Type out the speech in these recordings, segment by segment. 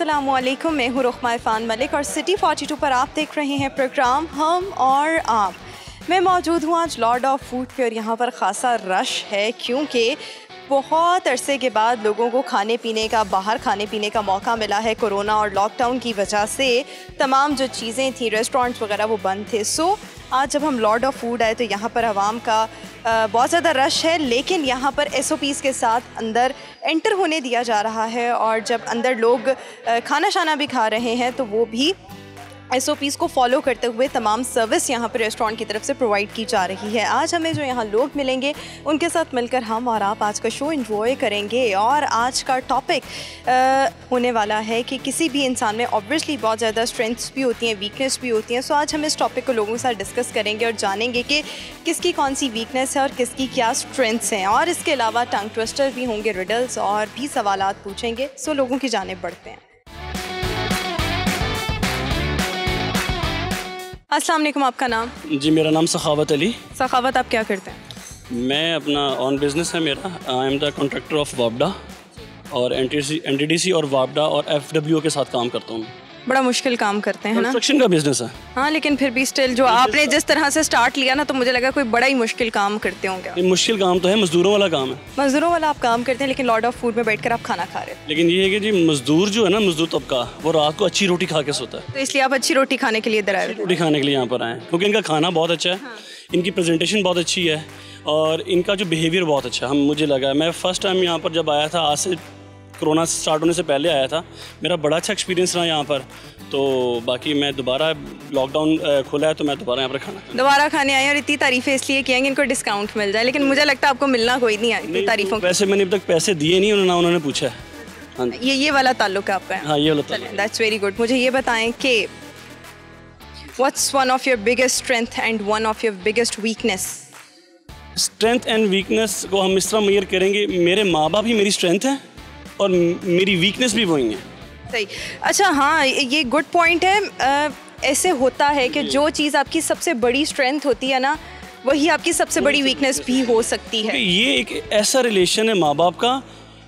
अस्सलामुअलैकुम, मैं हूँ रुखमा इरफान मलिक और सिटी 42 पर आप देख रहे हैं प्रोग्राम हम और आप। मैं मौजूद हूँ आज लॉर्ड ऑफ फूड पे और यहाँ पर ख़ासा रश है क्योंकि बहुत अरसे के बाद लोगों को खाने पीने का, बाहर खाने पीने का मौका मिला है। कोरोना और लॉकडाउन की वजह से तमाम जो चीज़ें थी, रेस्टोरेंट्स वगैरह, वो बंद थे। सो आज जब हम लॉर्ड ऑफ फूड आए तो यहाँ पर आवाम का बहुत ज़्यादा रश है, लेकिन यहाँ पर SOPs के साथ अंदर एंटर होने दिया जा रहा है और जब अंदर लोग खाना शाना भी खा रहे हैं तो वो भी SOPs को फॉलो करते हुए तमाम सर्विस यहाँ पर रेस्टोरेंट की तरफ से प्रोवाइड की जा रही है। आज हमें जो यहाँ लोग मिलेंगे उनके साथ मिलकर हम और आप आज का शो एंजॉय करेंगे और आज का टॉपिक होने वाला है कि किसी भी इंसान में ऑब्वियसली बहुत ज़्यादा स्ट्रेंथ्स भी होती हैं, वीकनेस भी होती हैं। सो आज हम इस टॉपिक को लोगों के साथ डिस्कस करेंगे और जानेंगे कि किसकी कौन सी वीकनेस है और किसकी क्या स्ट्रेंथ्स हैं। और इसके अलावा टंग ट्विस्टर भी होंगे, रिडल्स और भी सवालात पूछेंगे। सो लोगों की जानिब बढ़ते हैं। अस्सलाम वालेकुम, आपका नाम? जी, मेरा नाम सखावत अली। सखावत, आप क्या करते हैं? मैं अपना ऑन बिज़नेस है मेरा। I am the contractor of वापडा और NTDC और वापडा और FWO के साथ काम करता हूँ। बड़ा मुश्किल काम करते हैं ना? कंस्ट्रक्शन का बिज़नेस है। हाँ, लेकिन फिर भी स्टिल जो आपने जिस तरह से स्टार्ट लिया ना, तो मुझे लगा कोई बड़ा ही मुश्किल काम करते होंगे। ये मुश्किल काम तो है, मज़दूरों वाला काम है। मज़दूरों वाला आप काम करते हैं, लेकिन लॉर्ड ऑफ फूड में बैठकर आप खाना खा रहे हैं। लेकिन ये है कि जी मज़दूर जो है ना, मज़दूर तबका, वो रात को अच्छी रोटी खा के सोता है। तो इसलिए आप अच्छी रोटी खाने के लिए इधर आए? रोटी खाने के लिए यहाँ पर आए क्योंकि इनका खाना बहुत अच्छा है। हाँ। इनकी प्रेजेंटेशन बहुत अच्छी है और इनका जो बिहेवियर बहुत अच्छा है। मुझे लगा, मैं फ़र्स्ट टाइम यहाँ पर जब आया था, आज से कोरोना स्टार्ट होने से पहले आया था, मेरा बड़ा अच्छा एक्सपीरियंस रहा यहाँ पर। तो बाकी मैं दोबारा, लॉकडाउन खुला है तो मैं दोबारा यहाँ पर दोबारा खाने आए और इतनी तारीफ़ें इसलिए की हैं कि इनको डिस्काउंट मिल जाए, लेकिन मुझे लगता है आपको मिलना कोई नहीं है तारीफ़ों। वैसे मैंने अब तक पैसे दिए नहीं, उन्होंने पूछा है। हाँ, ये वाला ताल्लुक है आपका? हाँ, ये वाला ताल्लुक। That's very good. मुझे ये बताएं कि what's one of your biggest strength and one of your biggest weakness? Strength and weakness को हम इस तरह मेजर करेंगे, मेरे माँ बाप ही मेरी स्ट्रेंथ है और मेरी वीकनेस भी वही है। सही। अच्छा, हाँ, ये गुड पॉइंट है। ऐसे होता है कि जो चीज़ आपकी सबसे बड़ी स्ट्रेंथ होती है ना, वही आपकी सबसे बड़ी वीकनेस भी हो सकती है। ये एक ऐसा रिलेशन है माँ बाप का,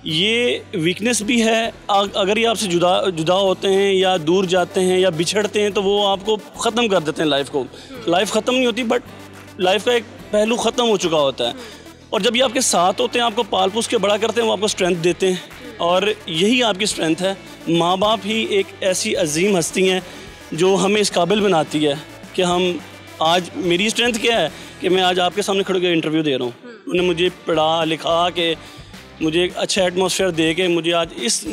ये वीकनेस भी है। अगर ये आपसे जुदा होते हैं या दूर जाते हैं या बिछड़ते हैं तो वो आपको ख़त्म कर देते हैं लाइफ को। लाइफ ख़त्म नहीं होती, बट लाइफ का एक पहलू ख़त्म हो चुका होता है। और जब ये आपके साथ होते हैं, आपको पाल पोस के बड़ा करते हैं, वो आपको स्ट्रेंथ देते हैं और यही आपकी स्ट्रेंथ है। माँ बाप ही एक ऐसी अजीम हस्ती हैं जो हमें इस काबिल बनाती है कि हम आज, मेरी स्ट्रेंथ क्या है कि मैं आज आपके सामने खड़े होकर इंटरव्यू दे रहा हूँ। उन्होंने मुझे पढ़ा लिखा के, मुझे एक अच्छा एटमॉस्फेयर दे के मुझे आज इस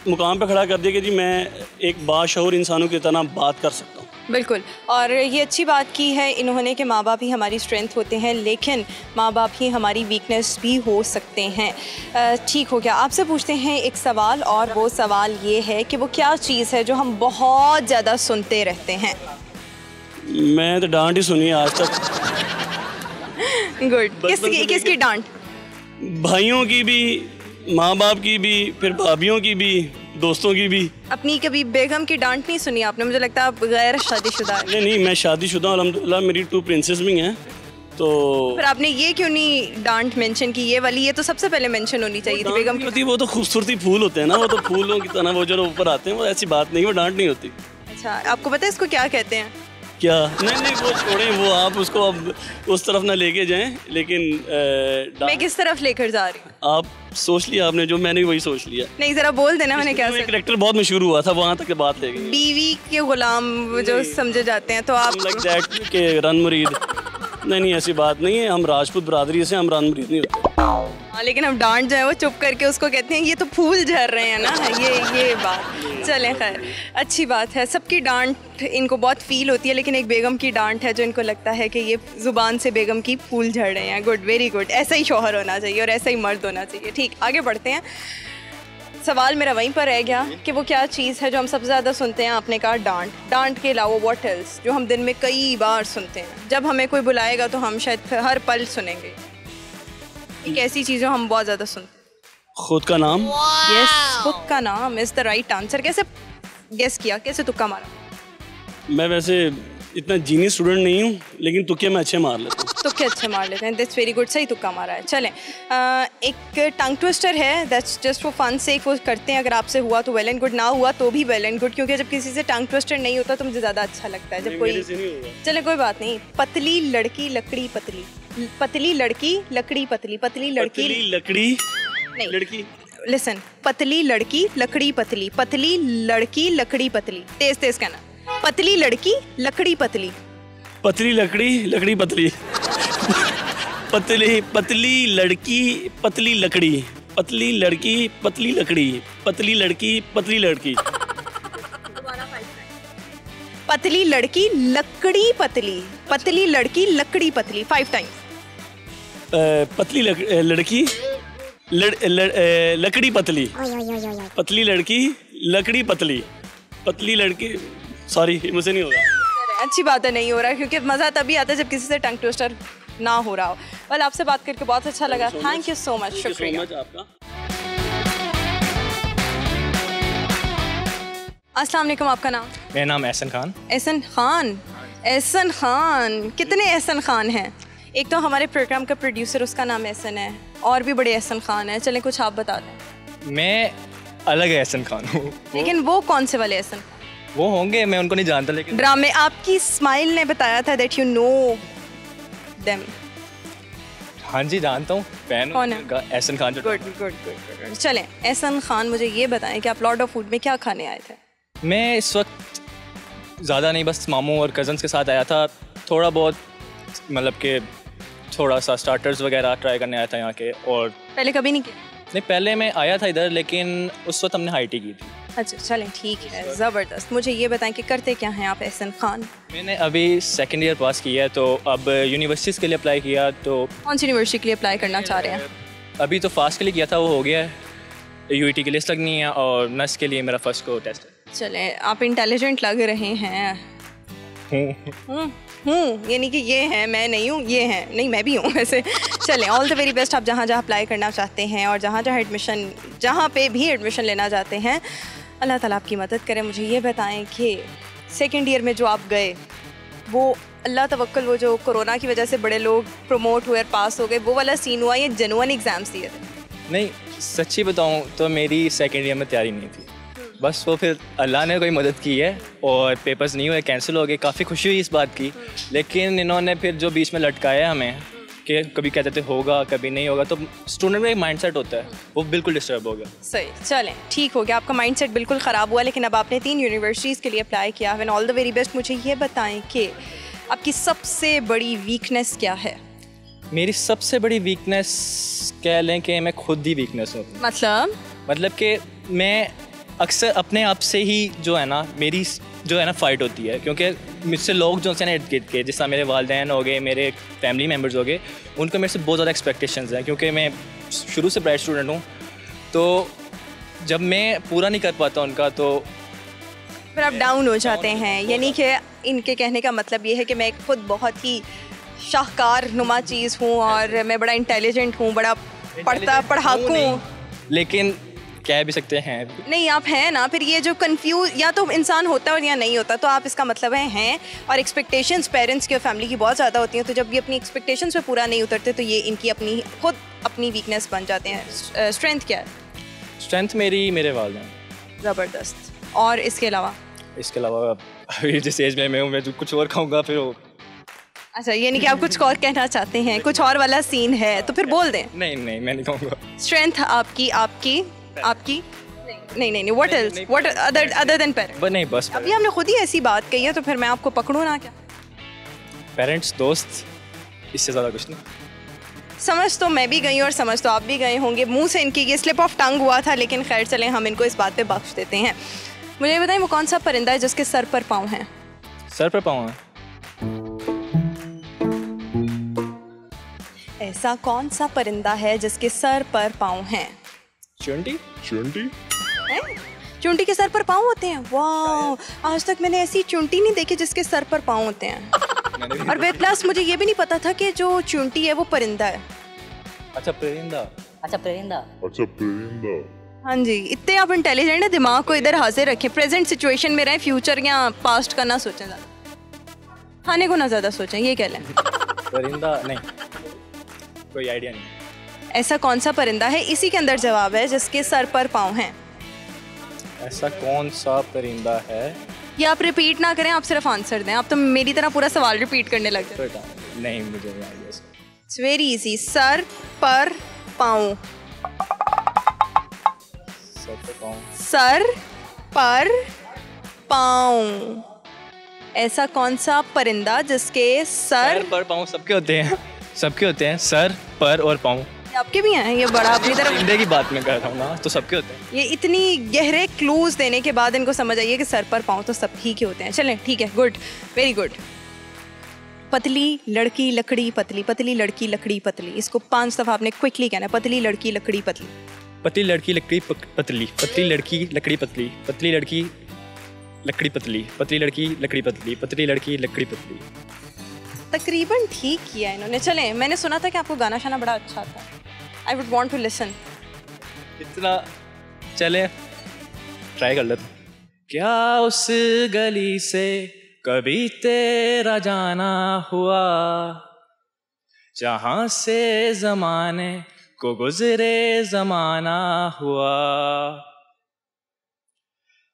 मुकाम पे खड़ा कर दिया कि जी मैं एक बाशऊर इंसानों की तरह बात कर सकता हूँ। बिल्कुल, और ये अच्छी बात की है इन्होंने कि माँ बाप ही हमारी स्ट्रेंथ होते हैं, लेकिन माँ बाप ही हमारी वीकनेस भी हो सकते हैं। ठीक हो गया। आपसे पूछते हैं एक सवाल, और वो सवाल ये है कि वो क्या चीज़ है जो हम बहुत ज़्यादा सुनते रहते हैं? मैं तो डांट ही सुनी आज तक। गुड। किसकी डांट? भाइयों की भी, माँ बाप की भी, फिर भाभियों की भी, दोस्तों की भी। अपनी कभी बेगम की डांट नहीं सुनी आपने? मुझे लगता है आप गैर शादीशुदा हैं। नहीं, मैं शादीशुदा हूं अल्हम्दुलिल्लाह, मेरी 2 प्रिंसेस भी हैं। तो फिर आपने ये क्यों नहीं डांट मेंशन की? ये वाली, ये तो सबसे पहले मेंशन होनी चाहिए थी बेगम की। वो तो खूबसूरती फूल होते हैं ना, वो तो फूलों की तरह वो जो ऊपर आते हैं, वो ऐसी बात नहीं, वो डांट नहीं होती। अच्छा, आपको पता है इसको क्या कहते हैं? क्या? नहीं, वो छोड़ें, वो आप उसको अब उस तरफ ना लेके जाएं। लेकिन मैं किस तरफ लेकर जा रही हूँ? आप सोच लिया आपने, जो मैंने वही सोच लिया। नहीं, जरा बोल देना मैंने क्या। एक कैरेक्टर बहुत मशहूर हुआ था, वहाँ तक बात ले गई। बीवी के गुलाम जो समझे जाते हैं, तो आप लाइक दैट के रन मुरीद। नहीं, ऐसी बात नहीं है, हम राजपूत बरादरी से, हम रन मुरीद नहीं होते। हाँ, लेकिन हम डांट जाए वो चुप करके उसको कहते हैं ये तो फूल झड़ रहे हैं ना, ये बात। चलें, खैर, अच्छी बात है। सबकी डांट इनको बहुत फील होती है, लेकिन एक बेगम की डांट है जो इनको लगता है कि ये ज़ुबान से बेगम की फूल झड़ रहे हैं। Good, very good. ऐसा ही शौहर होना चाहिए और ऐसा ही मर्द होना चाहिए। ठीक, आगे बढ़ते हैं। सवाल मेरा वहीं पर रह गया कि वो क्या चीज़ है जो हम सबसे ज़्यादा सुनते हैं? आपने कहा डांट के अलावा व्हाट एल्स, जो हम दिन में कई बार सुनते हैं। जब हमें कोई बुलाएगा तो हम शायद हर पल सुनेंगे। एक ऐसी चीज़ जो हम बहुत ज़्यादा सुनते हैं। खुद का नाम। यस, खुद का नाम इज़ द राइट आंसर। कैसे गेस किया, कैसे तुक्का मारा? मैं वैसे इतना जीनियस स्टूडेंट नहीं हूँ, लेकिन तुक्के मैं अच्छे मार लेता हूँ। तुक्के अच्छे मार लेते हैं, दैट्स वेरी गुड, सही तुक्का मारा है। चलें, एक टंग ट्विस्टर है, दैट्स जस्ट फॉर फन से, वो करते हैं, अगर आपसे हुआ तो वेल एंड गुड, ना हुआ तो भी वेल एंड गुड, क्योंकि जब किसी से टंग ट्विस्टर नहीं होता तो मुझे ज़्यादा अच्छा लगता है जब कोई। चले कोई बात नहीं। पतली लड़की लकड़ी पतली, पतली लड़की लकड़ी पतली, पतली लड़की लकड़ी नहीं लड़की, लिसन, पतली लड़की लकड़ी पतली, पतली लड़की लकड़ी पतली, तेज तेज कहना, पतली लड़की लकड़ी पतली, पतली लकड़ी लकड़ी पतली, पतली पतली लड़की पतली लकड़ी, पतली लड़की पतली लकड़ी, पतली लड़की पतली लड़की, पतली लड़की लकड़ी पतली, पतली लड़की लकड़ी पतली, 5 टाइम्स। पतली लड़की लकड़ी पतली, पतली लड़की लकड़ी पतली, पतली लड़की, सॉरी मुझसे नहीं होगा। अच्छी बात है, नहीं हो रहा, क्योंकि मज़ा तभी आता है जब किसी से टंग ट्विस्टर ना हो रहा हो। वेल, आपसे बात करके बहुत अच्छा लगा, थैंक यू सो मच, शुक्रिया आपका। अस्सलाम वालेकुम, आपका नाम? मेरा नाम एहसन खान। एहसन खान, एहसन खान, कितने एहसन खान हैं? एक तो हमारे प्रोग्राम का प्रोड्यूसर, उसका नाम एहसन है, और भी बड़े एहसन खान हैं, चलें कुछ आप बता दें। मैं अलग एहसन खान हूँ। लेकिन वो कौन से वाले एहसन? वो होंगे, मैं उनको नहीं जानता, लेकिन ड्रामे, आपकी स्माइल ने बताया था दैट यू नो देम। हाँ जी, जानता हूँ, फैन कौन है? Ehsan Khan. Good good good. चलें, एहसन खान, मुझे ये बताएं कि आप लॉर्ड ऑफ फूड में क्या खाने आए थे? मैं इस वक्त ज़्यादा नहीं, बस मामू और कज़न्स के साथ आया था, थोड़ा बहुत मतलब कि थोड़ा सा स्टार्टर्स वगैरह ट्राई करने आया था यहाँ के। और पहले कभी नहीं किया? नहीं, पहले मैं आया था इधर, लेकिन उस वक्त हमने हाई टी की थी। अच्छा, चलें ठीक है, ज़बरदस्त। मुझे ये बताएं कि करते क्या हैं आप एहसन खान? मैंने अभी 2nd ईयर पास किया है, तो अब यूनिवर्सिटीज़ के लिए अप्लाई किया। तो कौन सी यूनिवर्सिटी के लिए अप्लाई करना चाह रहे हैं? अभी तो फास्ट के लिए किया था, वो हो गया है, यूईटी की लिस्ट लगनी है, और नर्स के लिए मेरा फर्स्ट को टेस्ट है। चलें, आप इंटेलिजेंट लग रहे हैं। यानी कि ये हैं, मैं नहीं हूँ, ये हैं, नहीं मैं भी हूँ वैसे। चलें, ऑल द वेरी बेस्ट, आप जहाँ जहाँ अप्लाई करना चाहते हैं और जहाँ जहाँ एडमिशन, जहाँ पे भी एडमिशन लेना चाहते हैं, अल्लाह ताला आपकी मदद करें। मुझे ये बताएं कि 2nd ईयर में जो आप गए, वो अल्लाह तवक्कल, वो जो कोरोना की वजह से बड़े लोग प्रमोट हुए और पास हो गए, वो वाला सीन हुआ, ये जेन्युइन एग्ज़ाम्स दिए थे? नहीं, सच्ची बताऊँ तो मेरी 2nd ईयर में तैयारी नहीं थी, बस वो फिर अल्लाह ने कोई मदद की है और पेपर्स नहीं हुए, कैंसिल हो गए। काफ़ी खुशी हुई इस बात की, लेकिन इन्होंने फिर जो बीच में लटकाया हमें कि कभी कहते थे होगा, कभी नहीं होगा, तो स्टूडेंट में एक माइंडसेट होता है, वो बिल्कुल डिस्टर्ब हो गया। सही, चलें ठीक हो गया, आपका माइंडसेट बिल्कुल ख़राब हुआ, लेकिन अब आपने 3 यूनिवर्सिटीज़ के लिए अप्लाई किया है, ऑल द वेरी बेस्ट। मुझे ये बताएं कि आपकी सबसे बड़ी वीकनेस क्या है? मेरी सबसे बड़ी वीकनेस कह लें कि मैं खुद ही वीकनेस हूँ। मतलब कि मैं अक्सर अपने आप से ही जो है ना, मेरी जो है ना फाइट होती है, क्योंकि मुझसे लोग जो है ना इर्द गिर्द के, जिस तरह मेरे वालिदैन हो गए, मेरे फैमिली मेम्बर्स हो गए, उनको मेरे से बहुत ज़्यादा एक्सपेक्टेशंस हैं, क्योंकि मैं शुरू से ब्राइट स्टूडेंट हूँ। तो जब मैं पूरा नहीं कर पाता उनका, तो फिर आप डाउन हो जाते हैं। यानी कि इनके कहने का मतलब ये है कि मैं खुद बहुत ही शाहकार नुमा चीज़ हूँ और मैं बड़ा इंटेलिजेंट हूँ, बड़ा पढ़ाकू हूँ, लेकिन कह भी सकते हैं नहीं, आप हैं ना। फिर ये जो कंफ्यूज, या तो इंसान होता है और या नहीं होता, तो आप इसका मतलब हैं। और एक्सपेक्टेशंस पेरेंट्स की और फैमिली की बहुत ज़्यादा होती हैं, तो जब ये अपनी एक्सपेक्टेशंस पे पूरा नहीं उतरते, तो ये इनकी अपनी खुद अपनी वीकनेस बन जाते हैं। स्ट्रेंथ क्या है? स्ट्रेंथ मेरी मेरे वालिदैन। ज़बरदस्त। और इसके अलावा अभी जिस एज में मैं हूँ, मैं कुछ और खाऊँगा फिर वो। अच्छा, यानी कि आप कुछ और कहना चाहते हैं, कुछ और वाला सीन है, तो फिर बोल दें। नहीं, मैं नहीं कहूँगा। स्ट्रेंथ आपकी नहीं, what else, what other than parents? नहीं, बस अभी हमने खुद ही ऐसी बात कही है, तो फिर मैं आपको पकड़ूँ ना क्या? पेरेंट्स, दोस्त, इससे ज़्यादा कुछ नहीं। समझ तो मैं भी गई और समझ तो आप भी गए होंगे। मुंह से इनकी ये स्लिप ऑफ टंग हुआ था, लेकिन खैर चलें, हम इनको इस बात पे बख्श देते हैं। मुझे ये बताएं, वो कौन सा परिंदा है जिसके सर पर पाँव हैं? सर पर पाँव हैं? ऐसा कौन सा परिंदा है जिसके सर पर पाँव हैं? चुंटी? चुंटी के सर पर पाँव होते हैं? वाह, आज तक मैंने ऐसी चुंटी नहीं देखी जिसके सर पर पाँव होते हैं। और वे प्लस मुझे ये भी नहीं पता था कि जो चुंटी है वो परिंदा है। अच्छा, परिंदा। हाँ जी, इतने आप इंटेलिजेंट है, दिमाग को इधर हाजिर रखें, प्रेजेंट सिचुएशन में रहें, फ्यूचर या पास्ट का ना सोचें ज़्यादा। खाने को ना ज़्यादा सोचें, ये कह लें। परिंदा नहीं, कोई आइडिया नहीं। ऐसा कौन सा परिंदा है, इसी के अंदर जवाब है, जिसके सर पर पाँव हैं? ऐसा कौन सा परिंदा है? ये आप रिपीट ना करें, आप सिर्फ आंसर दें। आप तो मेरी तरह पूरा सवाल रिपीट करने लग जाए। नहीं, मुझे नहीं idea. It's very easy, sir पर पाँव। सर पर पाँव। ऐसा कौन सा परिंदा जिसके सर पर पाँव सबके होते हैं, सबके होते हैं, सर पर और पाँव। आपके भी हैं? ये बड़ा अपनी तरफ परिंदे की बात मैं कर रहा हूँ ना, तो सबके होते हैं। ये इतनी गहरे क्लूज देने के बाद इनको समझ आइए कि सर पर पाँव तो सभी के होते हैं। चलें ठीक है, गुड, वेरी गुड। पतली लड़की लकड़ी पतली, पतली लड़की लकड़ी पतली। इसको 5 दफा आपने क्विकली कहना है, पतली लड़की लकड़ी पतली। पतली लड़की लकड़ी पतली, पतली लड़की लकड़ी पतली, पतली लड़की लकड़ी पतली, पतली लड़की लकड़ी पतली, पतली लड़की लकड़ी पतली। तकरीबन ठीक किया इन्होंने। चलें, मैंने सुना था कि आपको गाना शाना बड़ा अच्छा था। I would want to listen. इतना चले ट्राई कर लेते। क्या उस गली से कभी तेरा जाना हुआ, जहां से जमाने को गुजरे जमाना हुआ,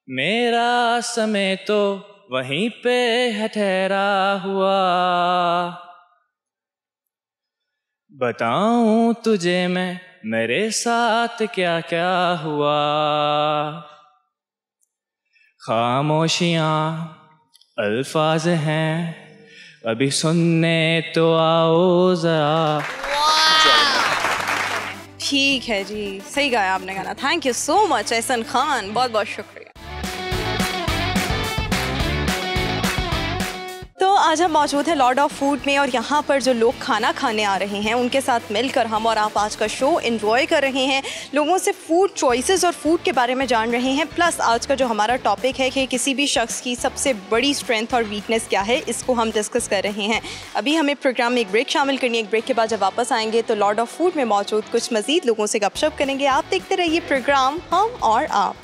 मेरा समय तो वहीं पे है ठहरा हुआ, बताऊं तुझे मैं मेरे साथ क्या क्या हुआ, खामोशियां अल्फाज हैं अभी सुनने तो आओ जरा। ठीक है जी, सही गाया आपने गाना। Thank you so much Ehsan Khan, बहुत बहुत शुक्रिया। तो आज हम मौजूद हैं लॉर्ड ऑफ फूड में, और यहाँ पर जो लोग खाना खाने आ रहे हैं उनके साथ मिलकर हम और आप आज का शो एंजॉय कर रहे हैं, लोगों से फूड चॉइसेस और फूड के बारे में जान रहे हैं। प्लस आज का जो हमारा टॉपिक है कि किसी भी शख्स की सबसे बड़ी स्ट्रेंथ और वीकनेस क्या है, इसको हम डिस्कस कर रहे हैं। अभी हमें प्रोग्राम में एक ब्रेक शामिल करनी है। एक ब्रेक के बाद जब वापस आएंगे तो लॉर्ड ऑफ फूड में मौजूद कुछ मज़ीद लोगों से गपशप करेंगे। आप देखते रहिए प्रोग्राम हम और आप।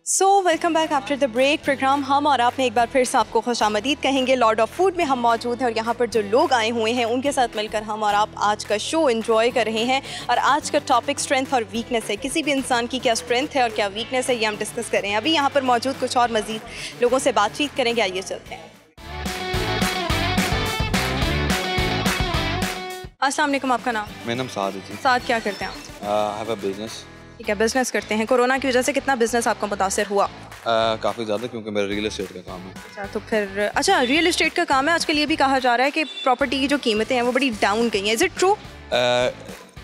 So welcome back after the break. Program हम और आप में एक बार फिर से आपको खुशामदीद कहेंगे। लॉर्ड ऑफ फूड में हम मौजूद हैं और यहाँ पर जो लोग आए हुए हैं उनके साथ मिलकर हम और आप आज का शो एंजॉय कर रहे हैं। और आज का टॉपिक स्ट्रेंथ और वीकनेस है। किसी भी इंसान की क्या स्ट्रेंथ है और क्या वीकनेस है, ये हम डिस्कस कर रहे हैं। अभी यहाँ पर मौजूद कुछ और मज़ीद लोगों से बातचीत करेंगे। आइए चलते हैं। अस्सलाम वालेकुम, आपका नाम? मेरा नाम साद है जी। साद, क्या करते हैं आप? I have a business. ठीक है, बिजनेस करते हैं। कोरोना की वजह से कितना बिजनेस आपका मुतासर हुआ? काफ़ी ज़्यादा, क्योंकि मेरा रियल एस्टेट का काम है। अच्छा, तो फिर अच्छा रियल एस्टेट का काम है। आजकल ये भी कहा जा रहा है कि प्रॉपर्टी की जो कीमतें हैं वो बड़ी डाउन गई हैं। Is it true?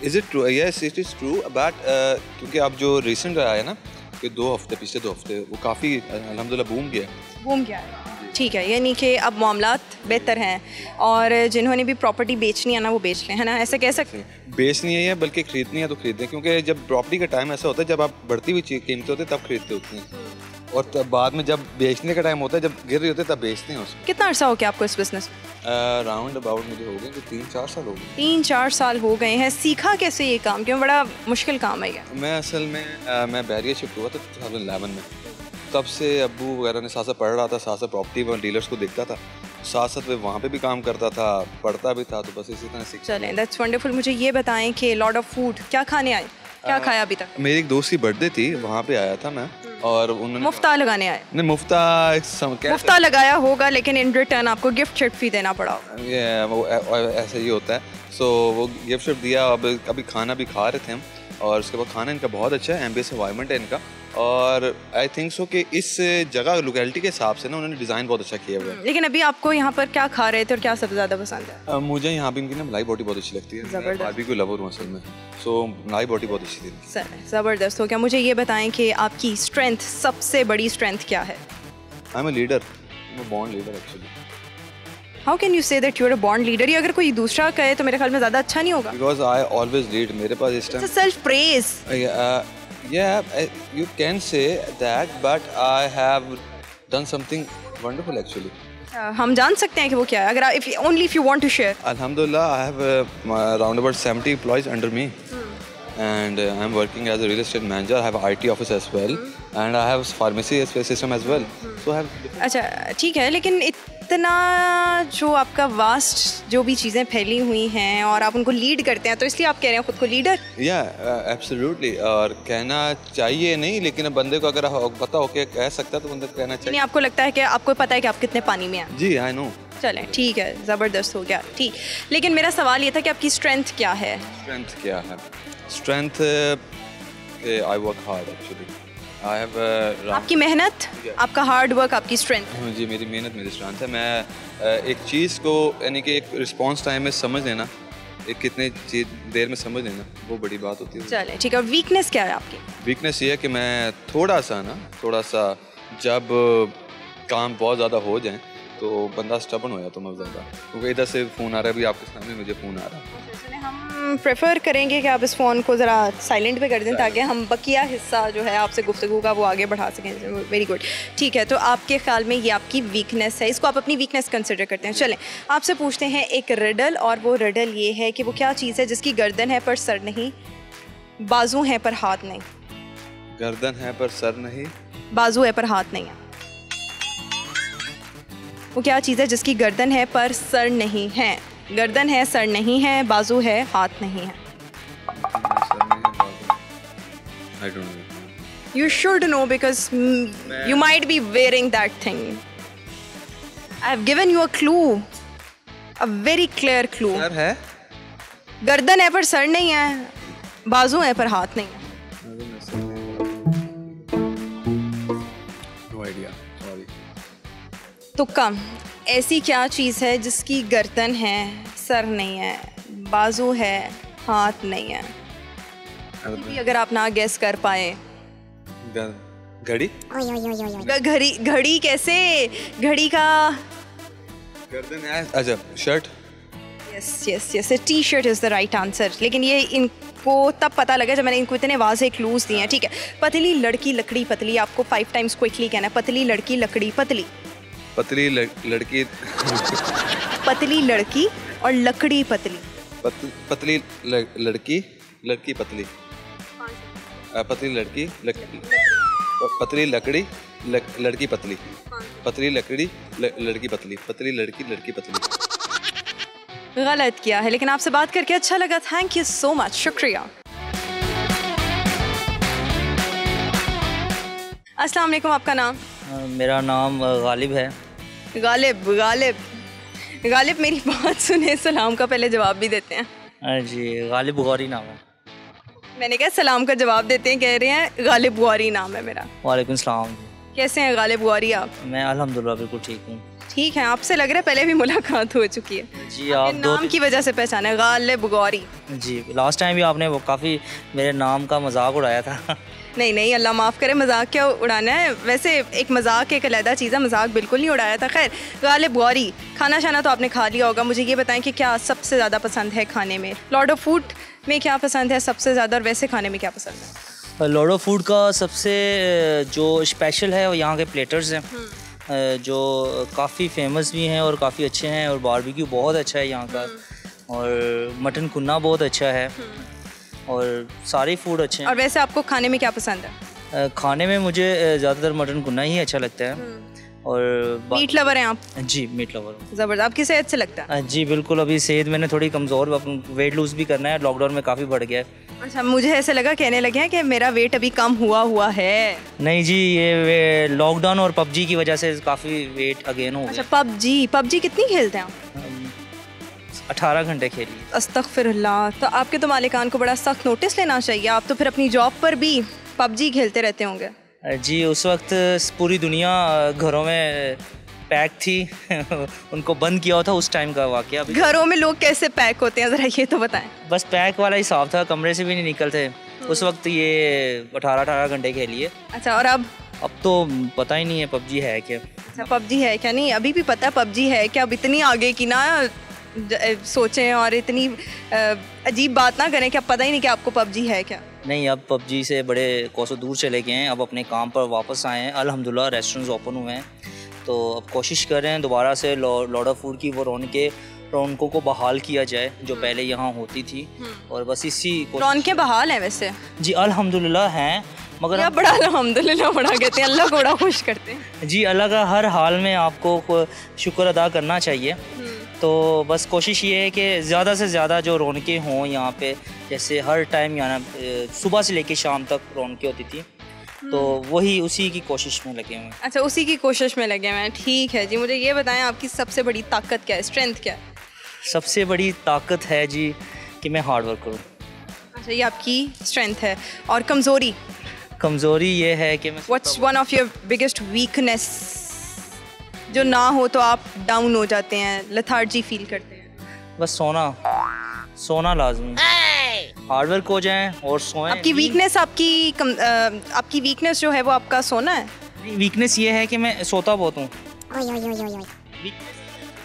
Is it true? Yes, it is true. But क्योंकि अब जो रिसेंट आया है ना कि 2 हफ्ते, पिछले 2 हफ्ते, वो काफ़ी अल्हम्दुलिल्लाह बूम गया है। ठीक है, यानी कि अब मामलात बेहतर हैं और जिन्होंने भी प्रॉपर्टी बेचनी है ना वो बेच लें, है ना, ऐसे कह सकते हैं? बेचनी है बल्कि खरीदनी है तो खरीदें, क्योंकि जब प्रॉपर्टी का टाइम ऐसा होता है जब आप बढ़ती हुई कीमतें होती है तब खरीदते होते हैं, और तब बाद में जब बेचने का टाइम होता है, जब गिर रही होती है तब बेचते हैं उसको। कितना अर्सा हो गया आपको इस बिजनेस? राउंड अबाउट मुझे हो गए 3-4 साल हो गए। 3-4 साल हो गए हैं। सीखा कैसे ये काम, क्यों बड़ा मुश्किल काम है ये? मैं असल में मैं बहरिया शिफ्ट हुआ था 2011 में। तब से अब्बू वगैरह ने साथ साथ पढ़ रहा था, साथ साथ प्रॉपर्टी और डीलर्स को देखता था, साथ साथ वहाँ पे भी काम करता था, पढ़ता भी था, तो बस इसी तरह सीख। चलें, दैट्स वंडरफुल। मुझे ये बताएं कि लॉर्ड ऑफ फूड क्या खाने आए, क्या खाया अभी तक? मेरी एक दोस्त की बर्थडे थी, वहाँ पे आया था मैं, और उन्होंने मुफ्ता लगाने आए? नहीं, मुफ्ता लगाया होगा, लेकिन इन रिटर्न आपको गिफ्ट शिफ्ट भी देना पड़ा। वो ऐसा ही होता है। सो वो गिफ्ट शिफ्ट दिया। अब अभी खाना भी खा रहे थे हम, और उसके बाद खाना इनका बहुत अच्छा है, एम्बियंस एनवायरनमेंट है इनका, और आई थिंक सो कि इस जगह लोकेलिटी के हिसाब से ना उन्होंने डिज़ाइन बहुत अच्छा किया हुआ है। लेकिन अभी आपको यहाँ पर क्या खा रहे थे और क्या सबसे ज़्यादा पसंद है? मुझे यहाँ पे इनकी ना मलाई बोटी बहुत अच्छी लगती है। ज़बरदस्त। बारबेक्यू लवर हूँ असल में, सो मलाई बोटी बहुत अच्छी थी। सर, ज़बरदस्त हो गया। मुझे ये बताएं कि आपकी स्ट्रेंथ, सबसे बड़ी स्ट्रेंथ क्या है? I am a leader, I am a born leader actually. How can you say that you are a born leader? ये अगर कोई दूसरा कहे तो मेरे ख्याल में ज़्यादा अच्छा नहीं होगा। Because I always lead. मेरे पास इस time self praise. Yeah, you can say that, but I have done something wonderful actually. हम जान सकते हैं कि वो क्या है, अगर if you want to share. Alhamdulillah, I have around about 70 employees under me. And I'm working as a real estate manager. I have an IT office as well, and I have pharmacy system as well. So I have. अच्छा ठीक है, लेकिन इतना जो आपका vast जो भी चीज़ें फैली हुई हैं और आप उनको लीड करते हैं, तो इसलिए आप कह रहे हैं खुद को लीडर? Yeah, absolutely. और कहना चाहिए नहीं, लेकिन बंदे को अगर पता हो के कह सकता है तो बंदे को कहना चाहिए। नहीं, आपको लगता है कि आपको पता है कि आप कितने पानी में हैं? जी, I know. चलें ठीक है, ज़बरदस्त हो गया, ठीक। लेकिन मेरा सवाल ये था कि आपकी स्ट्रेंथ क्या है? स्ट्रेंथ क्या है? Strength I work hard actually. I have आपकी मेहनत, आपका हार्ड वर्क आपकी स्ट्रेंथ? जी, मेरी मेहनत मेरी स्ट्रेंथ है। मैं एक चीज़ को यानी कि एक रिस्पॉन्स टाइम में समझ लेना, एक कितने देर में समझ लेना, वो बड़ी बात होती है। चलें ठीक है, और वीकनेस क्या है आपकी? वीकनेस ये है कि मैं थोड़ा सा जब काम बहुत ज़्यादा हो जाए तो बंदा स्टबन हो जाता है ज़्यादा, क्योंकि इधर से फ़ोन आ रहा है, अभी आपके सामने मुझे फ़ोन आ रहा है। हम प्रेफर करेंगे कि आप इस फ़ोन को ज़रा साइलेंट पे कर दें ताकि हम बकिया हिस्सा जो है आपसे गुफ्तगू का वो आगे बढ़ा सकें। वेरी गुड, ठीक है। तो आपके ख्याल में ये आपकी वीकनेस है, इसको आप अपनी वीकनेस कंसिडर करते हैं। चलें आपसे पूछते हैं एक रिडल, और वो रिडल ये है कि वो क्या चीज़ है जिसकी गर्दन है पर सर नहीं, बाजू हैं पर हाथ नहीं? गर्दन है पर सर नहीं, बाजू है पर हाथ नहीं है। वो क्या चीज़ है जिसकी गर्दन है पर सर नहीं है? गर्दन है, सर नहीं है, बाजू है, हाथ नहीं है। I don't know. You should know because you might be wearing that thing. I have given you a clue, a very clear clue. Sir है, गर्दन है पर सर नहीं है, बाजू है पर हाथ नहीं है। No idea. Sorry. तुक्का, ऐसी क्या चीज़ है जिसकी गर्दन है, सर नहीं है, बाजू है, हाथ नहीं है? भी अगर आप ना गेस कर पाए। घड़ी? घड़ी कैसे? घड़ी का गर्दन है, अच्छा shirt? Yes, T shirt is the right answer. लेकिन ये इनको तब पता लगा जब मैंने इनको इतने वाज़ेह क्लूज दिए हैं। ठीक है, पतली लड़की लकड़ी पतली, आपको 5 टाइम्स क्विकली कहना है, पतली लड़की लकड़ी पतली। पतली लड़की पतली लड़की और लकड़ी पतली। पतली लड़की पतली, पतली लड़की पतली लकड़ी लड़की पतली, पतली लकड़ी लड़की पतली, पतली लड़की पतली। गलत किया है, लेकिन आपसे बात करके अच्छा लगा। थैंक यू सो मच, शुक्रिया। अस्सलाम वालेकुम, आपका नाम? मेरा नाम गालिब है। गालिब मेरी बात सुने, सलाम का पहले जवाब भी देते हैं। जी, गालिब बुखारी नाम है। मैंने कहा सलाम का जवाब देते हैं, कह रहे हैं गालिब बुखारी नाम है मेरा। वालेकुम सलाम। कैसे हैं गालिब बुखारी आप? मैं अल्हम्दुलिल्लाह बिल्कुल ठीक हूँ। ठीक है, आपसे लग रहा है पहले भी मुलाकात हो चुकी है। जी, आप नाम की वजह से पहचाना है, गालिब बुखारी। जी, लास्ट टाइम भी आपने वो काफ़ी मेरे नाम का मजाक उड़ाया था। नहीं, अल्लाह माफ़ करे, मजाक क्या उड़ाना है। वैसे एक मजाक एक अलहदा चीज़ है, मजाक बिल्कुल नहीं उड़ाया था। खैर, गालिब बुखारी, खाना शाना तो आपने खा लिया होगा। मुझे ये बताएं कि क्या सबसे ज़्यादा पसंद है खाने में? लॉर्ड ऑफ फूड में क्या पसंद है सबसे ज़्यादा, और वैसे खाने में क्या पसंद है? लॉर्ड ऑफ फूड का सबसे जो स्पेशल है वो यहाँ के प्लेटर्स हैं, जो काफ़ी फेमस भी हैं और काफ़ी अच्छे हैं, और बारबेक्यू बहुत अच्छा है यहाँ का, और मटन कुन्ना बहुत अच्छा है, और सारे फूड अच्छे हैं। और वैसे आपको खाने में क्या पसंद है? खाने में मुझे ज़्यादातर मटन कुन्ना ही अच्छा लगता है। और मीट लवर हैं आप? जी, मीट लवर हूँ। ज़बरदस्त। आपकी सेहत से लगता है? जी बिल्कुल, अभी सेहत मैंने थोड़ी कमज़ोर, वेट लूज़ भी करना है, लॉकडाउन में काफ़ी बढ़ गया है। अच्छा, मुझे ऐसे लगा कहने लगे हैं कि मेरा वेट अभी कम हुआ है। नहीं जी, ये लॉकडाउन और पबजी की वजह से काफ़ी वेट अगेन हो गया। अच्छा, पबजी कितनी खेलते हैं आप? 18 घंटे खेली। अस्तगफिरुल्लाह। तो आपके तो मालिकान को बड़ा सख्त नोटिस लेना चाहिए, आप तो फिर अपनी जॉब पर भी पबजी खेलते रहते होंगे। जी, उस वक्त पूरी दुनिया घरों में पैक थी उनको बंद किया हुआ था उस टाइम का वाकया। घरों में लोग कैसे पैक होते हैं, ज़रा ये तो बताएं। बस पैक वाला हिसाब था, कमरे से भी नहीं निकलते उस वक्त। ये 18 घंटे खेलिए। अच्छा, और अब तो पता ही नहीं है पबजी है क्या। अच्छा, पबजी है क्या? नहीं, अभी भी पता पबजी है क्या? अब इतनी आगे की ना सोचें और इतनी अजीब बात ना करें कि अब पता ही नहीं कि आपको पबजी है क्या। नहीं, अब पबजी से बड़े कोसों दूर चले गए हैं, अब अपने काम पर वापस आए हैं। अल्हम्दुलिल्लाह रेस्टोरेंट्स ओपन हुए हैं, तो अब कोशिश कर रहे हैं दोबारा से लॉर्ड ऑफ फूड की वो रौनकों को बहाल किया जाए जो पहले यहाँ होती थी। और बस इसी रौनकें बहाल हैं वैसे? जी अल्हम्दुलिल्लाह हैं, मगर या बड़ा अल्हम्दुलिल्लाह बड़ा कहते हैं, अल्लाह को बड़ा खुश करते हैं। जी अल्लाह का हर हाल में आपको शुक्र अदा करना चाहिए। तो बस कोशिश ये है कि ज़्यादा से ज़्यादा जो रौनकें हों यहाँ पे, जैसे हर टाइम यहाँ सुबह से लेके शाम तक रौनकें होती थी, तो वही उसी की कोशिश में लगे हुए हैं। अच्छा, उसी की कोशिश में लगे हुए हैं, ठीक है जी। मुझे ये बताएं आपकी सबसे बड़ी ताकत क्या है, स्ट्रेंथ क्या है? सबसे बड़ी ताकत है जी कि मैं हार्ड वर्क करूँ। अच्छा, ये आपकी स्ट्रेंथ है। और कमज़ोरी? कमज़ोरी ये है कि मैं what's one of your biggest weakness, जो ना हो तो आप डाउन हो जाते हैं, लेथार्जी फील करते हैं? बस सोना लाजमी, हार्ड वर्क हो जाए और सोएं। आपकी वीकनेस, आपकी वीकनेस जो है वो आपका सोना है? वीकनेस ये है कि मैं सोता बहुत हूँ।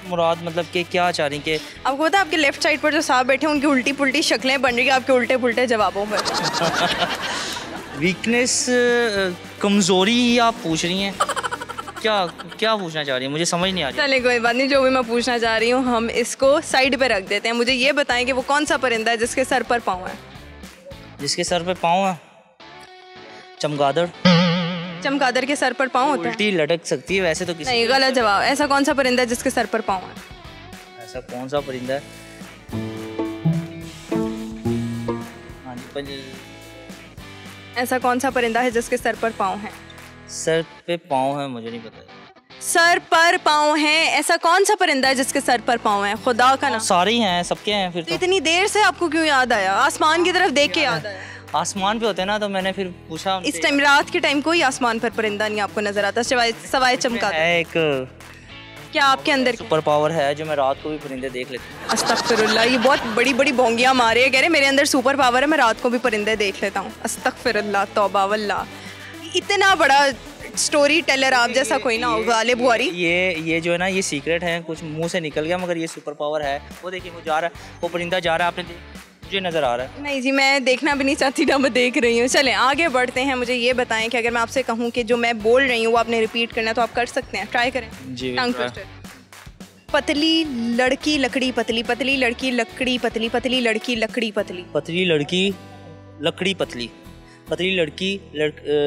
मुराद मतलब कि क्या चाह रही कि आपको पता है आपके लेफ्ट साइड पर जो साहब बैठे हैं उनकी उल्टी पुल्टी शक्लें बन रही है आपके उल्टे पुल्टे जवाबों पर। वीकनेस कमज़ोरी ही आप पूछ रही हैं? क्या पूछना चाह रही हैं, मुझे समझ नहीं आ रही। चलिए कोई बात नहीं, जो भी मैं पूछना चाह रही हूँ हम इसको साइड पे रख देते हैं। मुझे ये बताएं कि वो कौन सा परिंदा है जिसके सर पर पाँव है? जिसके सर पे पाँव है? चमगादड़। चमगादड़ के सर पर पाँव होता है? उल्टी लटक सकती है वैसे तो। नहीं, गलत जवाब। ऐसा कौन सा परिंदा है जिसके सर पर पाँव है? ऐसा कौन सा परिंदा है? हाँ जी, ऐसा कौन सा परिंदा है जिसके सर पर पाँव है? सर पे पाँव है, मुझे नहीं पता। सर पर पाँव हैं, ऐसा कौन सा परिंदा है जिसके सर पर पाँव है? खुदा का नाम। सारे ही हैं, सबके हैं। फिर तो इतनी देर से आपको क्यों याद आया? आसमान की तरफ देख के याद आया? आसमान पे होते हैं ना, तो मैंने फिर पूछा। इस टाइम रात के टाइम कोई आसमान पर परिंदा नहीं आपको नजर आता सवाए चमगादड़? है एक क्या आपके अंदर सुपर पावर है जो मैं रात को भी परिंदे देख लेती हूँ। अस्तगफिरुल्लाह, ये बहुत बड़ी बड़ी भोंगियाँ मारे, कह रहे मेरे अंदर सुपर पावर है, मैं रात को भी परिंदे देख लेता हूँ। अस्तगफिरुल्लाह, तौबा वल्लाह। इतना बड़ा स्टोरी टेलर आप जैसा कोई ना हो गालिब बुआरी। ये जो है ना, ये सीक्रेट है, कुछ मुंह से निकल गया, मगर ये सुपर पावर है। वो देखिए वो जा रहा है, वो परिंदा जा रहा है, आपने मुझे नज़र आ रहा है। नहीं जी, मैं देखना भी नहीं चाहती ना, मैं देख रही हूँ। चलें आगे बढ़ते हैं। मुझे ये बताएं कि अगर मैं आपसे कहूँ कि जो मैं बोल रही हूँ वो आपने रिपीट करना है तो आप कर सकते हैं? ट्राई करें जी। Tongue twister. पतली लड़की लकड़ी पतली, पतली लड़की लकड़ी पतली, पतली लड़की लकड़ी पतली, पतली लड़की लकड़ी पतली, पतली लड़की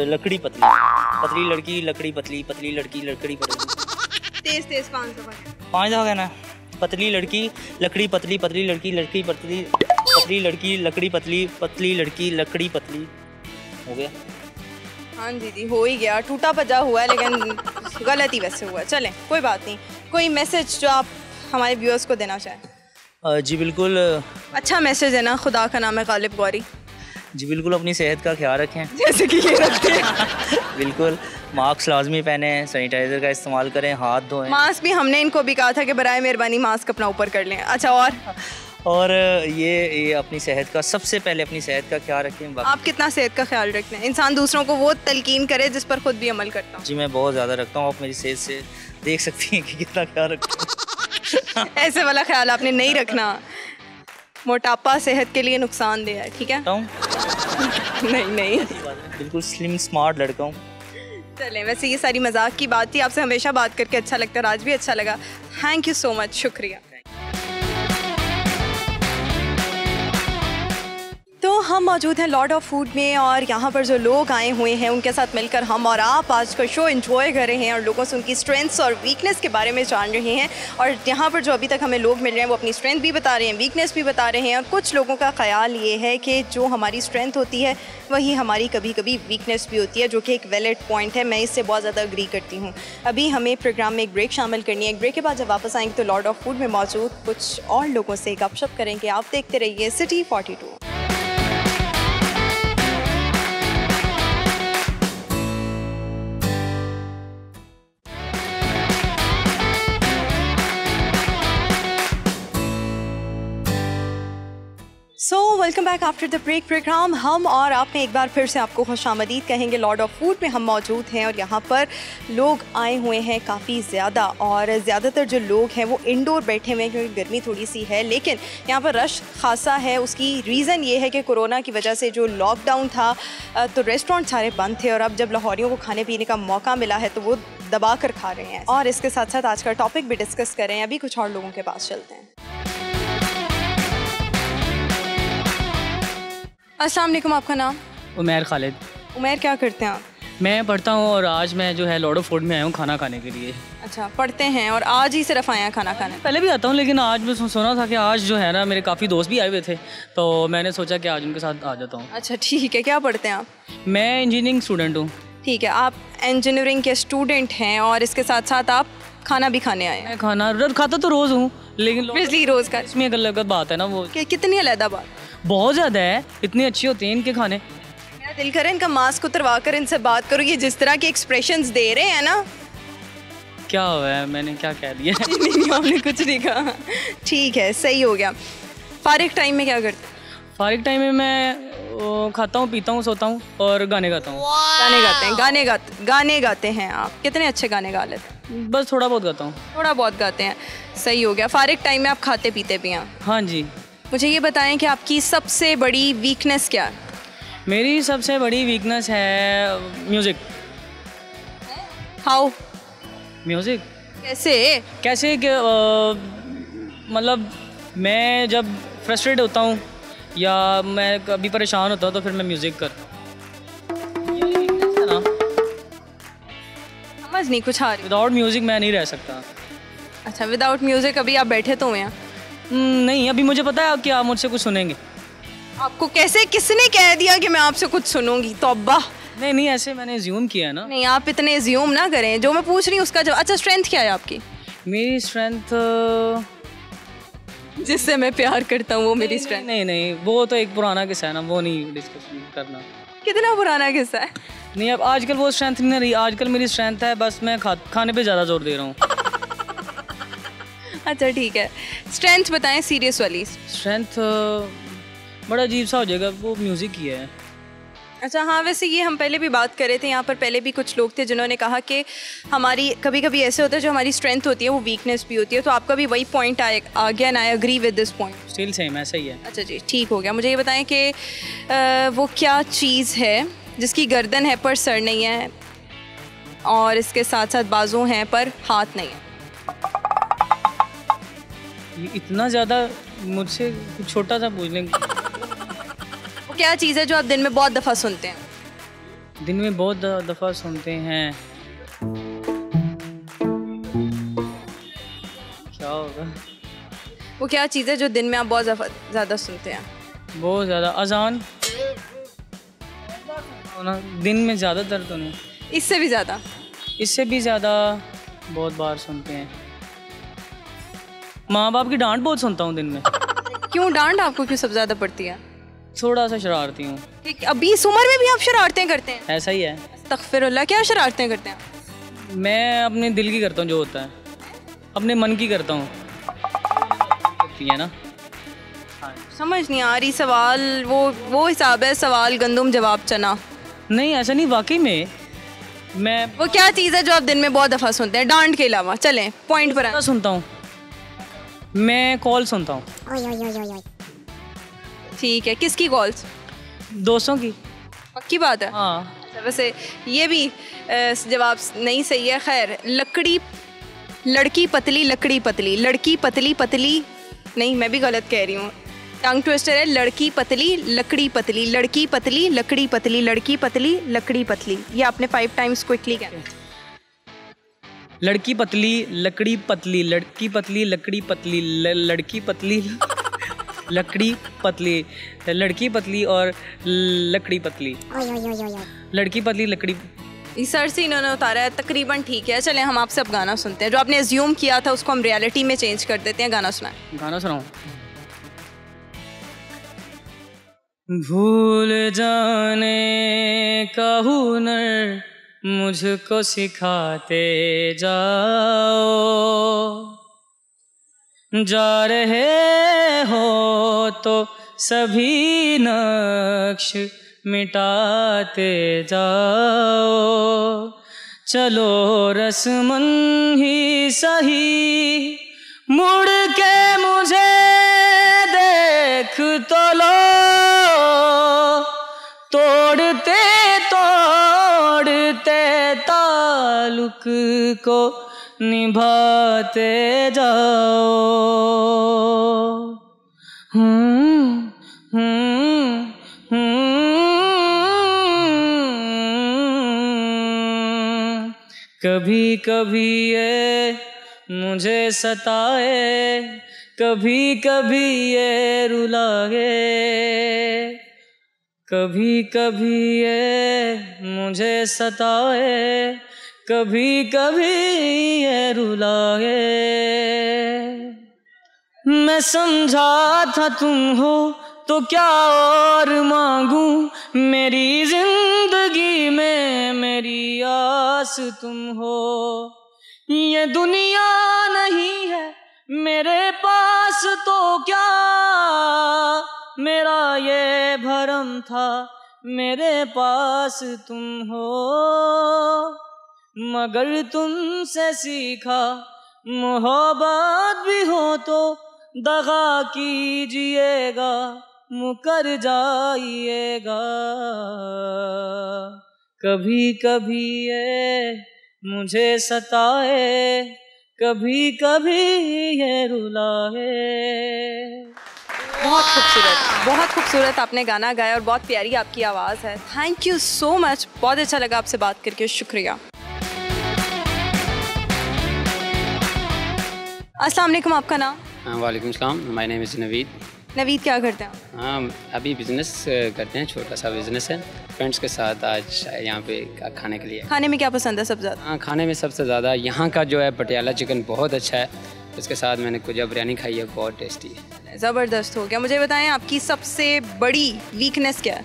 लकड़ी पतली, पतली लड़की लकड़ी पतली, पतली लड़की लकड़ी पतली। तेज तेज 5 दफा कहना। पतली लड़की लकड़ी पतली, पतली लड़की लकड़ी पतली, पतली लड़की लकड़ी पतली, पतली लड़की लकड़ी पतली। हो गया? हाँ दीदी, हो ही गया। टूटा भजा हुआ है लेकिन गलत ही वैसे हुआ। चलें कोई बात नहीं। कोई मैसेज जो आप हमारे व्यूअर्स को देना चाहें? जी बिल्कुल। अच्छा मैसेज है ना, खुदा का नाम है गालिब गौरी। जी बिल्कुल, अपनी सेहत का ख्याल रखें जैसे कि ये रखते हैं। बिल्कुल, मास्क लाजमी पहने, सैनिटाइज़र का इस्तेमाल करें, हाथ धोएं। मास्क भी हमने इनको भी कहा था कि बराए मेहरबानी मास्क अपना ऊपर कर लें। अच्छा, और ये अपनी सेहत का, सबसे पहले अपनी सेहत का ख्याल रखें। आप कितना सेहत का ख्याल रखते हैं? इंसान दूसरों को वो तलकीन करे जिस पर खुद भी अमल करता हूँ। जी मैं बहुत ज़्यादा रखता हूँ, आप मेरी सेहत से देख सकती हैं कि कितना ख्याल रखता हूँ। ऐसे वाला ख्याल आपने नहीं रखना, मोटापा सेहत के लिए नुकसानदेह है, ठीक है? नहीं बिल्कुल स्लिम स्मार्ट लड़का हूँ। चलें, वैसे ये सारी मजाक की बात थी। आपसे हमेशा बात करके अच्छा लगता है, आज भी अच्छा लगा। थैंक यू सो मच, शुक्रिया। तो हम मौजूद हैं लॉर्ड ऑफ फूड में और यहाँ पर जो लोग आए हुए हैं उनके साथ मिलकर हम और आप आज का शो एंजॉय कर रहे हैं और लोगों से उनकी स्ट्रेंथ्स और वीकनेस के बारे में जान रहे हैं। और यहाँ पर जो अभी तक हमें लोग मिल रहे हैं वो अपनी स्ट्रेंथ भी बता रहे हैं, वीकनेस भी बता रहे हैं। और कुछ लोगों का ख्याल ये है कि जो हमारी स्ट्रेंथ होती है वही हमारी कभी कभी वीकनेस भी होती है, जो कि एक वैलिड पॉइंट है। मैं इससे बहुत ज़्यादा अग्री करती हूँ। अभी हमें प्रोग्राम में एक ब्रेक शामिल करनी है। एक ब्रेक के बाद जब वापस आएंगे तो लॉर्ड ऑफ फूड में मौजूद कुछ और लोगों से गपशप करेंगे। आप देखते रहिए city 42। Welcome back after the break program हम और आपने एक बार फिर से आपको खुशामदीद कहेंगे। लॉर्ड ऑफ फूड में हम मौजूद हैं और यहाँ पर लोग आए हुए हैं काफ़ी ज़्यादा, और ज़्यादातर जो लोग हैं वो इंडोर बैठे हुए हैं क्योंकि गर्मी थोड़ी सी है, लेकिन यहाँ पर रश खासा है। उसकी रीज़न ये है कि कोरोना की वजह से जो लॉकडाउन था तो रेस्टोरेंट सारे बंद थे, और अब जब लाहौरियों को खाने पीने का मौका मिला है तो वो दबा कर खा रहे हैं। और इसके साथ साथ आज का टॉपिक भी डिस्कस करें। अभी कुछ और लोगों के पास चलते हैं। अस्सलाम वालेकुम, आपका नाम? उमैर खालिद। उमैर, क्या करते हैं आप? मैं पढ़ता हूँ और आज मैं जो है लॉर्ड ऑफ फूड में आया हूँ खाना खाने के लिए। अच्छा, पढ़ते हैं और आज ही सिर्फ आए हैं खाना खाने? पहले भी आता हूँ, लेकिन आज मैं सुना था कि आज जो है ना मेरे काफ़ी दोस्त भी आए हुए थे, तो मैंने सोचा कि आज उनके साथ आ जाता हूँ। अच्छा ठीक है, क्या पढ़ते हैं आप? मैं इंजीनियरिंग स्टूडेंट हूँ। ठीक है, आप इंजीनियरिंग के स्टूडेंट हैं और इसके साथ साथ आप खाना भी खाने आए हैं? मैं खाना खाता तो रोज़ हूँ, लेकिन बिजली रोज़ का इसमें एक अलग बात है ना, वो कितनी अलग बात? बहुत ज़्यादा है, इतनी अच्छी होती हैं इनके खाने। मेरा दिल करे इनका मास्क उतरवा कर इनसे बात करो, ये जिस तरह के एक्सप्रेशंस दे रहे हैं ना। क्या हुआ है, मैंने क्या कह दिया? नहीं, आपने कुछ नहीं कहा। ठीक है, सही हो गया। फारिग टाइम में क्या करते हैं? फारिग टाइम में मैं खाता हूँ, पीता हूँ, सोता हूँ और गाने गाता हूँ। गाने गाते हैं? गाने गाते हैं आप? कितने अच्छे गाने गा लेते हैं? बस थोड़ा बहुत गाता हूँ। थोड़ा बहुत गाते हैं, सही हो गया। फारिग टाइम में आप खाते पीते भी हैं? हाँ जी। मुझे ये बताएं कि आपकी सबसे बड़ी वीकनेस क्या है? मेरी सबसे बड़ी वीकनेस है म्यूज़िक। हाउ? म्यूज़िक कैसे कि मतलब मैं जब फ्रस्ट्रेट होता हूँ या मैं कभी परेशान होता हूँ तो फिर मैं म्यूज़िक करता हूँ। समझ नहीं कुछ आ रही। विदाउट म्यूज़िक मैं नहीं रह सकता। अच्छा, विदाउट म्यूज़िक अभी आप बैठे तो हुए हैं? नहीं, अभी मुझे पता है कि आप मुझसे कुछ सुनेंगे। आपको कैसे, किसने कह दिया कि मैं आपसे कुछ सुनूंगी? तौबा। नहीं, ऐसे मैंने ज़्यूम किया है ना। नहीं, आप इतने ज़्यूम ना करें, जो मैं पूछ रही हूँ उसका जवाब। अच्छा, स्ट्रेंथ क्या है आपकी? मेरी स्ट्रेंथ जिससे मैं प्यार करता हूँ वो मेरी स्ट्रेंथ? नहीं, वो तो एक पुराना किस्सा है ना, वो नहीं डिस्कस करना। कितना पुराना किस्सा है? नहीं, अब आजकल वो स्ट्रेंथ नहीं रही। आजकल मेरी स्ट्रेंथ है बस मैं खाने पे ज़्यादा जोर दे रहा हूँ। अच्छा ठीक है, स्ट्रेंथ बताएं सीरियस वाली। स्ट्रेंथ बड़ा अजीब सा हो जाएगा, वो म्यूज़िक ही है। अच्छा हाँ, वैसे ये हम पहले भी बात कर रहे थे, यहाँ पर पहले भी कुछ लोग थे जिन्होंने कहा कि हमारी कभी कभी ऐसे होता है जो हमारी स्ट्रेंथ होती है वो वीकनेस भी होती है, तो आपका भी वही पॉइंट आ गया and I agree with this point. Still same ऐसा ही है। अच्छा जी, ठीक हो गया। मुझे ये बताएं कि वो क्या चीज़ है जिसकी गर्दन है पर सर नहीं है, और इसके साथ साथ बाजू हैं पर हाथ नहीं है? ये इतना ज़्यादा मुझसे कुछ छोटा सा पूछ लेंगे। वो क्या चीज़ है जो आप दिन में बहुत दफ़ा सुनते हैं? दिन में बहुत दफ़ा सुनते हैं, क्या होगा? वो क्या चीज़ है जो दिन में आप बहुत ज़्यादा सुनते हैं? बहुत ज़्यादा अजान ना, दिन में ज़्यादातर तो नहीं, इससे भी ज़्यादा? इससे भी ज़्यादा बहुत बार सुनते हैं। माँ बाप की डांट बहुत सुनता हूँ दिन में। क्यों डांट आपको क्यों सबसे ज़्यादा पड़ती है? थोड़ा सा शरारती हूँ। अभी इस उम्र में भी आप शरारतें करते हैं? ऐसा ही है। अस्तगफिरुल्लाह, क्या शरारतें करते हैं? मैं अपने दिल की करता हूँ, जो होता है अपने मन की करता हूँ, है ना। समझ नहीं आ रही सवाल, वो हिसाब है सवाल गंदुम जवाब चना। नहीं ऐसा नहीं, वाकई में मैं। वो क्या चीज़ है जो आप दिन में बहुत दफ़ा सुनते हैं डांट के अलावा? चलें पॉइंट पर। सुनता हूँ मैं, कॉल सुनता हूँ। ठीक है, किसकी कॉल्स? दोस्तों की। पक्की बात है? हाँ। वैसे ये भी जवाब नहीं सही है। खैर, लड़की पतली लकड़ी पतली, लड़की पतली पतली नहीं, मैं भी गलत कह रही हूँ, टंग ट्विस्टर है। लड़की पतली लकड़ी पतली, लड़की पतली लकड़ी पतली, लड़की पतली लकड़ी पतली। ये आपने 5 टाइम्स क्विकली कहना। लड़की पतली लकड़ी पतली, लड़की पतली लकड़ी पतली, लड़की पतली लकड़ी पतली, लड़की पतली और लकड़ी पतली, लड़की पतली लकड़ी। इस सर से इन्होंने उतारा है, तकरीबन ठीक है। चलें हम आपसे अब गाना सुनते हैं। जो आपने एज्यूम किया था उसको हम रियलिटी में चेंज कर देते हैं। गाना सुनाएं। गाना सुनाऊं? भूल जाने का हुनर मुझको सिखाते जाओ, जा रहे हो तो सभी नक्श मिटाते जाओ। चलो रस्मन ही सही मुड़ के मुझे देख तो लो, तोड़ते तोड़ते ताल्लुक को निभाते जाओ। कभी कभी ये मुझे सताए, कभी कभी ये रुलाए, कभी कभी ये मुझे सताए, कभी कभी ये रुलाए। मैं समझा था तुम हो तो क्या और मांगूं, मेरी जिंदगी में मेरी आस तुम हो। ये दुनिया नहीं है मेरे पास तो क्या, मेरा ये भरम था मेरे पास तुम हो। मगर तुमसे सीखा मोहब्बत भी हो तो दगा कीजिएगा, मुकर जाइएगा। कभी कभी ये मुझे सताए, कभी कभी ये रुलाए। बहुत खूबसूरत आपने गाना गाया और बहुत प्यारी आपकी आवाज़ है। थैंक यू सो मच, बहुत अच्छा लगा आपसे बात करके, शुक्रिया। अस्सलाम वालेकुम, आपका नाम? वालेकुम सलाम, my name is Naveed. Naveed, क्या करते हैं? हाँ, अभी बिज़नेस करते हैं, छोटा सा बिज़नेस है। फ्रेंड्स के साथ आज यहाँ पे खाने के लिए। खाने में क्या पसंद है सबसे ज़्यादा? हाँ, खाने में सबसे ज़्यादा यहाँ का जो है पटियाला चिकन बहुत अच्छा है। उसके साथ मैंने कुछ बिरयानी खाई है, बहुत टेस्टी है। ज़बरदस्त हो गया। मुझे बताएं आपकी सबसे बड़ी वीकनेस क्या है?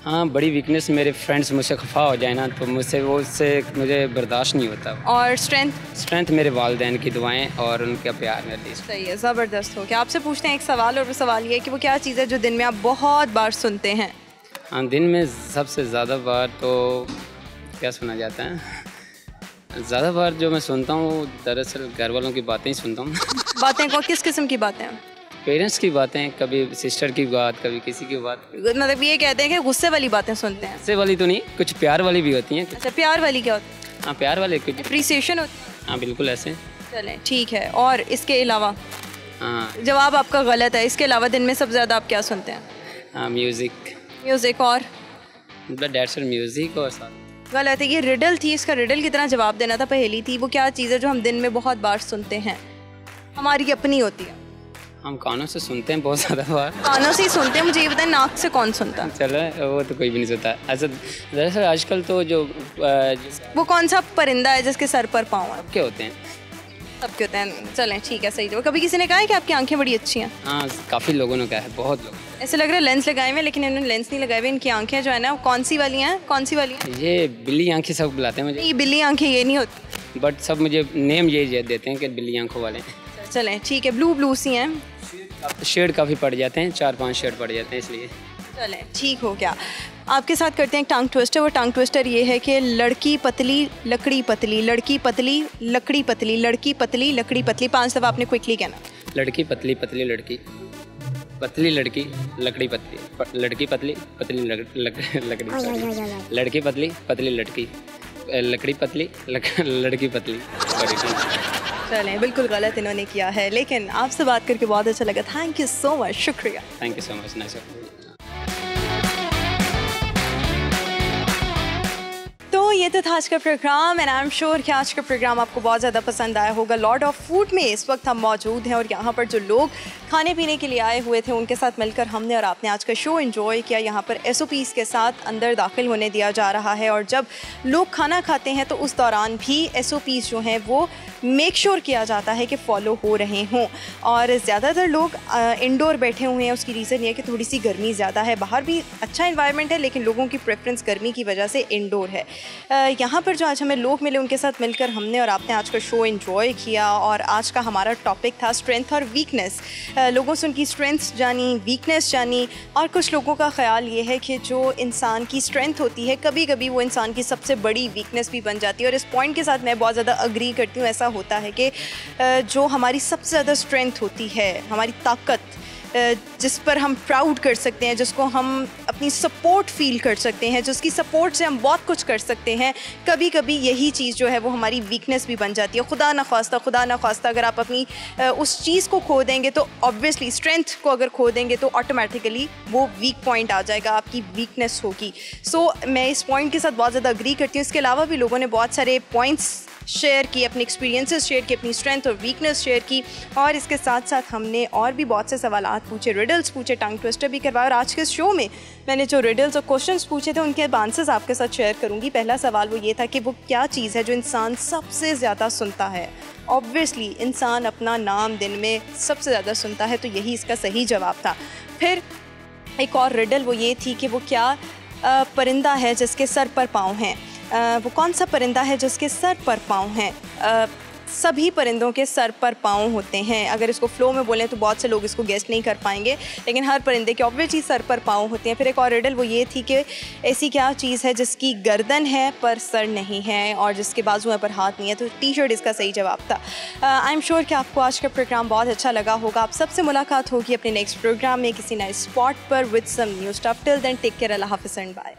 हाँ, बड़ी वीकनेस मेरे फ्रेंड्स मुझसे खफा हो जाए ना तो मुझे बर्दाश्त नहीं होता। और स्ट्रेंथ? स्ट्रेंथ मेरे वालिदैन की दुआएं और उनका प्यार मेरे लिए। सही है, ज़बरदस्त हो गया। आपसे पूछते हैं एक सवाल, और वो सवाल ये है कि वो क्या चीज़ है जो दिन में आप बहुत बार सुनते हैं? हाँ, दिन में सबसे ज़्यादा बार तो क्या सुना जाता है, ज़्यादा बार जो मैं सुनता हूँ दरअसल घर वालों की बातें ही सुनता हूँ। बातें को किस किस्म की बातें? पेरेंट्स की बातें, कभी सिस्टर की बात, कभी किसी की बात। मतलब ये कहते हैं कि गुस्से वाली बातें सुनते हैं? गुस्से वाली तो नहीं, कुछ प्यार वाली भी होती हैं। अच्छा, प्यार वाली क्या होती है? हाँ, प्यार वाले कुछ अप्रिसिएशन होती है। हाँ, बिल्कुल ऐसे। चलें, ठीक है। और इसके अलावा? हाँ, जवाब आपका गलत है। इसके अलावा दिन में सबसे ज़्यादा आप क्या सुनते हैं? हाँ, म्यूज़िक। म्यूज़िक और डेट्स म्यूज़िक और साथ। गलत है, ये रिडल थी, इसका रिडल की तरह जवाब देना था, पहेली थी। वो क्या चीज़ है जो हम दिन में बहुत बार सुनते हैं, हमारी अपनी होती है? हम कानों से सुनते हैं बहुत ज़्यादा बार। कानों से ही सुनते हैं? मुझे ये बताएं, नाक से कौन सुनता है? चलो, वो तो कोई भी नहीं सुनता ऐसा। दरअसल आजकल तो जो वो कौन सा परिंदा है जिसके सर पर पाँव है? क्या होते हैं? सबके होते हैं। चलें, ठीक है, सही जवाब। कभी किसी ने कहा है कि आपकी आंखें बड़ी अच्छी हैं? हाँ, काफ़ी लोगों ने कहा है, बहुत लोग। ऐसे लग रहा है लेंस लगाए हुए, लेकिन इन्होंने लेंस नहीं लगाए हुए। इनकी आंखें जो है ना, कौन सी वाली हैं? कौन सी वाली हैं? ये बिल्ली आंखें सब बुलाते हैं मुझे। ये बिल्ली आंखें ये नहीं होती, बट सब मुझे नेम यही देते हैं कि बिल्ली आंखों वाले हैं। चलें, ठीक है। ब्लू ब्लू सी हैं, शेड काफ़ी पड़ जाते हैं, 4-5 शेड पड़ जाते हैं, इसलिए। चलें, ठीक हो गया। आपके साथ करते हैं एक टंग ट्विस्टर। वो टंग ट्विस्टर ये है कि लड़की पतली लकड़ी पतली, लड़की पतली लकड़ी पतली, लड़की पतली लकड़ी पतली। 5 दफ़ा आपने क्विकली कहना। लड़की पतली पतली लड़की, पतली लड़की लकड़ी पतली, लड़की पतली पतली लकड़ी, लड़की पतली पतली लड़की, लकड़ी पतली लड़की पतली। चलें, बिल्कुल गलत इन्होंने किया है, लेकिन आपसे बात करके बहुत अच्छा लगा। थैंक यू सो मच, शुक्रिया। Thank you so much, nice. तो ये तो था आज का program, and I am sure कि आज का प्रोग्राम आपको बहुत ज़्यादा पसंद आया होगा। लॉर्ड ऑफ फूड में इस वक्त हम मौजूद हैं और यहाँ पर जो लोग खाने पीने के लिए आए हुए थे उनके साथ मिलकर हमने और आपने आज का शो एंजॉय किया। यहाँ पर SOPs के साथ अंदर दाखिल होने दिया जा रहा है, और जब लोग खाना खाते हैं तो उस दौरान भी SOPs जो हैं वो मेक श्योर किया जाता है कि फ़ॉलो हो रहे हों। और ज़्यादातर लोग इंडोर बैठे हुए हैं, उसकी रीज़न ये है कि थोड़ी सी गर्मी ज़्यादा है। बाहर भी अच्छा इन्वायरमेंट है, लेकिन लोगों की प्रेफरेंस गर्मी की वजह से इंडोर है। यहाँ पर जो आज हमें लोग मिले उनके साथ मिलकर हमने और आपने आज का शो एंजॉय किया। और आज का हमारा टॉपिक था स्ट्रेंथ और वीकनेस। लोगों से उनकी स्ट्रेंथ्स जानी, वीकनेस जानी, और कुछ लोगों का ख्याल ये है कि जो इंसान की स्ट्रेंथ होती है कभी कभी वो इंसान की सबसे बड़ी वीकनेस भी बन जाती है। और इस पॉइंट के साथ मैं बहुत ज़्यादा अग्री करती हूँ। ऐसा होता है कि जो हमारी सबसे ज़्यादा स्ट्रेंथ होती है, हमारी ताकत, जिस पर हम प्राउड कर सकते हैं, जिसको हम अपनी सपोर्ट फील कर सकते हैं, जिसकी सपोर्ट से हम बहुत कुछ कर सकते हैं, कभी कभी यही चीज़ जो है वो हमारी वीकनेस भी बन जाती है। खुदा न ख्वास्ता अगर आप अपनी उस चीज़ को खो देंगे तो ऑब्वियसली, स्ट्रेंथ को अगर खो देंगे तो ऑटोमेटिकली वो वीक पॉइंट आ जाएगा, आपकी वीकनेस होगी। सो मैं इस पॉइंट के साथ बहुत ज़्यादा अग्री करती हूँ। इसके अलावा भी लोगों ने बहुत सारे पॉइंट्स शेयर की, अपने एक्सपीरियंसेस शेयर की, अपनी स्ट्रेंथ और वीकनेस शेयर की। और इसके साथ साथ हमने और भी बहुत से सवालात पूछे, रिडल्स पूछे, टंग ट्विस्टर भी करवाया। और आज के शो में मैंने जो रिडल्स और क्वेश्चंस पूछे थे उनके आंसर्स आपके साथ शेयर करूंगी। पहला सवाल वो ये था कि वो क्या चीज़ है जो इंसान सबसे ज़्यादा सुनता है। ऑब्वियसली इंसान अपना नाम दिन में सबसे ज़्यादा सुनता है, तो यही इसका सही जवाब था। फिर एक और रिडल वो ये थी कि वो क्या परिंदा है जिसके सर पर पाँव हैं। वो कौन सा परिंदा है जिसके सर पर पाँव हैं? सभी परिंदों के सर पर पाँव होते हैं। अगर इसको फ्लो में बोलें तो बहुत से लोग इसको गेस नहीं कर पाएंगे, लेकिन हर परिंदे के ऑब्वियसली सर पर पाँव होते हैं। फिर एक और रिडल वो ये थी कि ऐसी क्या चीज़ है जिसकी गर्दन है पर सर नहीं है और जिसके बाजू हैं पर हाथ नहीं है। तो टी शर्ट इसका सही जवाब था। आई एम श्योर कि आपको आज का प्रोग्राम बहुत अच्छा लगा होगा। आप सबसे मुलाकात होगी अपने नेक्स्ट प्रोग्राम में किसी नए स्पॉट पर with some new stuff. Till then take care, अल्लाह हाफ़िज़ एंड बाय।